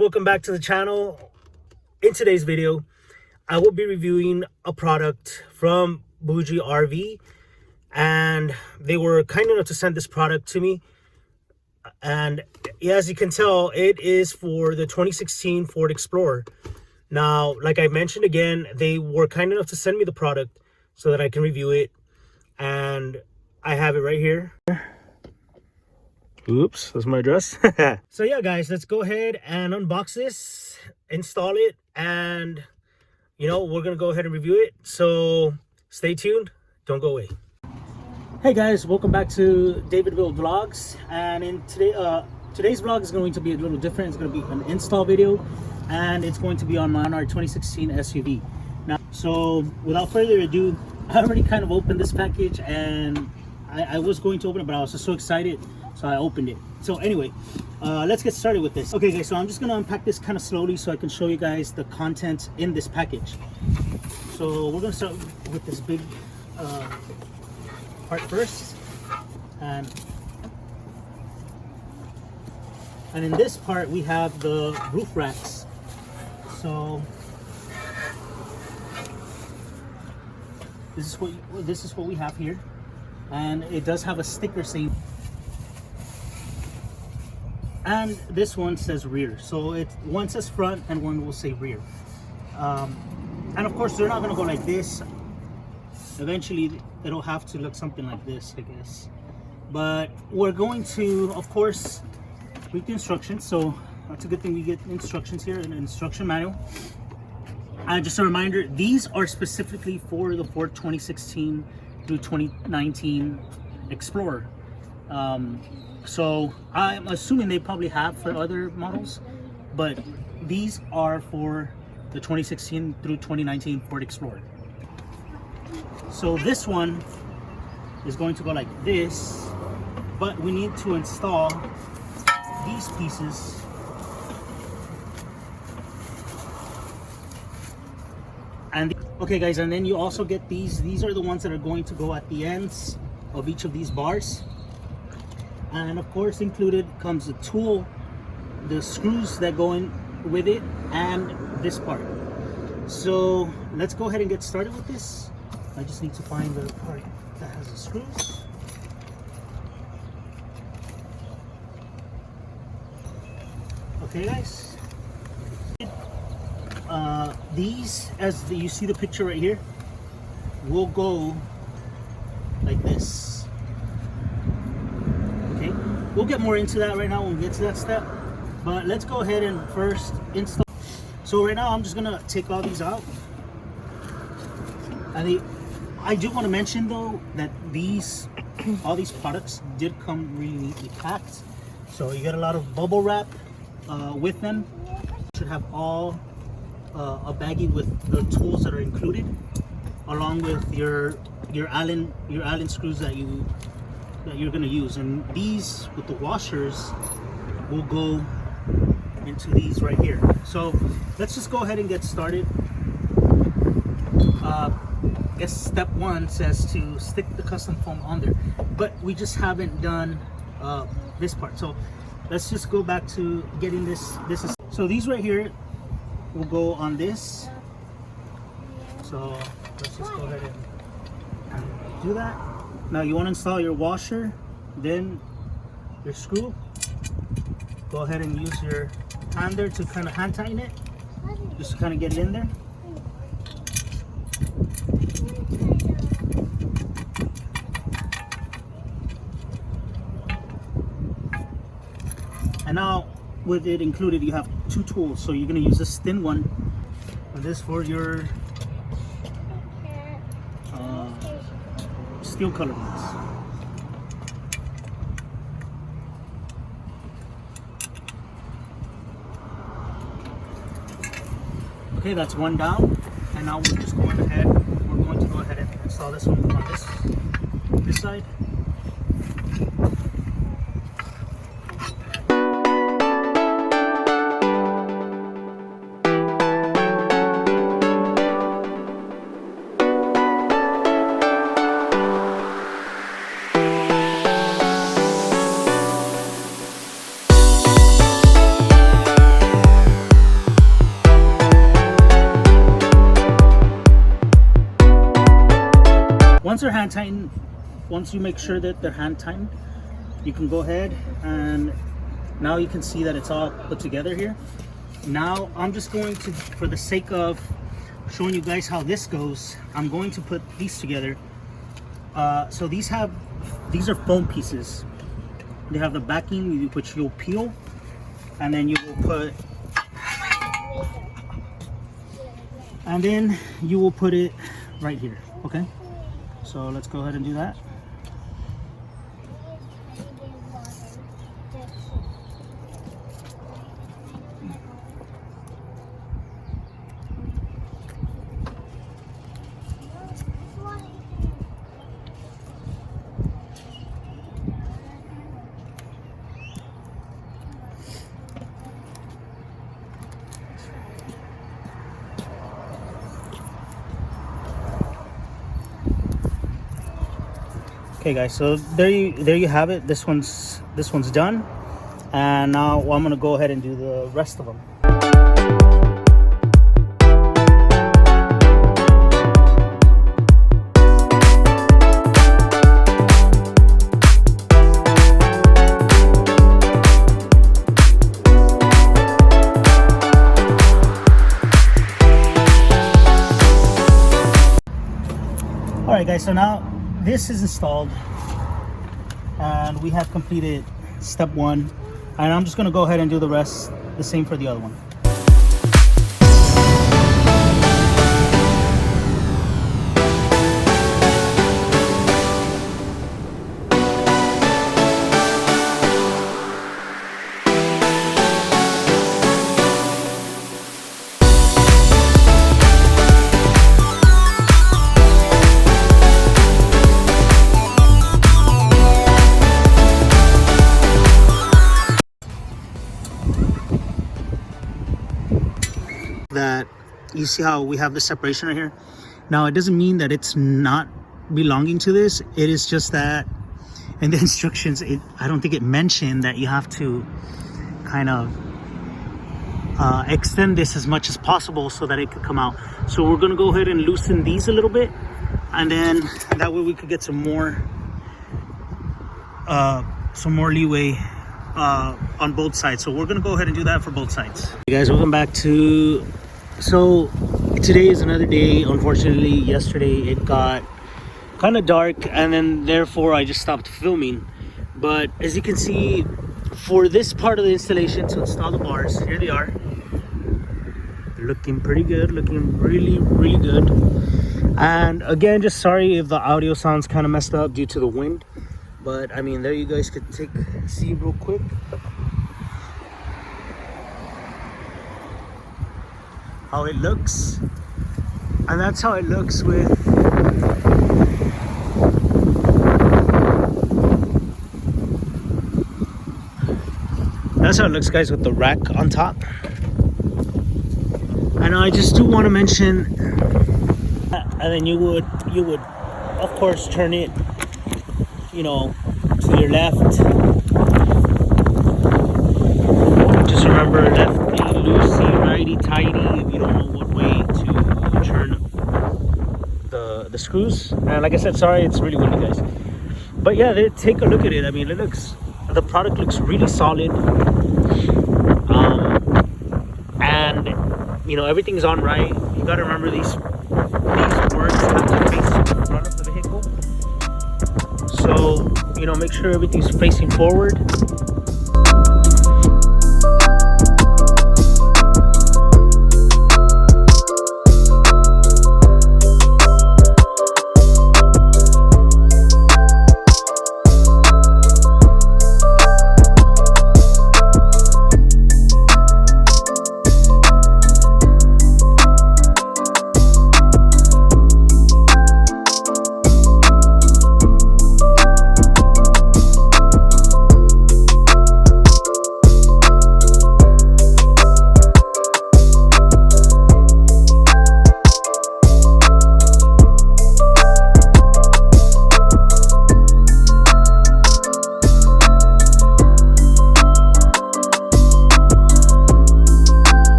welcome back to the channel. In today's video, I will be reviewing a product from BougeRV, and they were kind enough to send this product to me. And as you can tell, it is for the 2016 Ford Explorer. Now, like I mentioned again, they were kind enough to send me the product so that I can review it, and I have it right here. Oops, that's my address. So yeah, guys, let's go ahead and unbox this, install it, and we're gonna go ahead and review it. So stay tuned, don't go away. Hey guys, welcome back to davidbuildvlogzz, and in today's vlog is going to be a little different. It's going to be an install video, and it's going to be on our 2016 SUV. Now, so without further ado, I already kind of opened this package, and I was going to open it, but I was just so excited, so I opened it. So anyway, let's get started with this. Okay guys, so I'm just gonna unpack this kind of slowly so I can show you guys the content in this package. So we're gonna start with this big part first, and in this part we have the roof racks. So this is what we have here, and it does have a sticker saying, and this one says rear, so one says front and one will say rear. And of course they're not going to go like this. Eventually it'll have to look something like this, I guess, but we're going to, of course, read the instructions. So that's a good thing, we get instructions here, an instruction manual. And just a reminder, these are specifically for the Ford 2016 through 2019 Explorer. So I'm assuming they probably have for other models, but these are for the 2016 through 2019 Ford Explorer. So this one is going to go like this, but we need to install these pieces. And okay guys, and then you also get these are the ones that are going to go at the ends of each of these bars. And of course included comes the tool, the screws that go in with it, and this part. So let's go ahead and get started with this. I just need to find the part that has the screws. Okay guys, these, as you see the picture right here, will go like this. Okay, we'll get more into that right now when we get to that step, but let's go ahead and first install. So right now I'm just gonna take all these out, and I do want to mention though that all these products did come really neatly packed. So you get a lot of bubble wrap with them. You should have all a baggie with the tools that are included, along with your Allen screws that you're gonna use. And these with the washers will go into these right here. So let's just go ahead and get started. I guess step one says to stick the custom foam on there, but we just haven't done this part. So let's just go back to getting this. So these right here will go on this. So let's just go ahead and do that. Now you want to install your washer, then your screw. Go ahead and use your hand there to kind of hand tighten it, just to kind of get it in there. And now with it included, you have two tools. So you're going to use this thin one, and this for your steel colored ones. Okay, that's one down, and now we're just going ahead. We're going to go ahead and install this one on this side. once they're hand tightened, once you make sure that they're hand tightened, you can go ahead and now you can see that it's all put together here. Now I'm just going to, for the sake of showing you guys how this goes, I'm going to put these together. So these are foam pieces. They have the backing which you'll peel, and then you will put, and then you will put it right here. Okay, so let's go ahead and do that. Okay guys, so there you have it. This one's done, and now I'm gonna go ahead and do the rest of them. All right guys, so now this is installed and we have completed step 1, and I'm just going to go ahead and do the rest the same for the other one. That you see how we have the separation right here. Now it doesn't mean that it's not belonging to this. It is just that in the instructions, I don't think it mentioned that you have to kind of extend this as much as possible so that it could come out. So we're going to go ahead and loosen these a little bit, and then that way we could get some more leeway on both sides. So we're going to go ahead and do that for both sides. Hey guys, welcome back to, so today is another day. Unfortunately, yesterday it got kind of dark, and then therefore I just stopped filming. But as you can see, for this part of the installation, to install the bars, here they are. They're looking pretty good, looking really good. And again, just sorry if the audio sounds kind of messed up due to the wind, but I mean, there you guys could see real quick. How it looks, and that's how it looks with guys, with the rack on top. And I just do want to mention, and then you would of course turn it, you know, to your left. Just remember lefty loosey, righty tighty if you don't know what way to turn the screws. And like I said, sorry, it's really windy guys, but yeah, take a look at it. I mean, the product looks really solid, and you know, everything's on right. You got to remember these boards have to face the front of the vehicle, so you know, make sure everything's facing forward.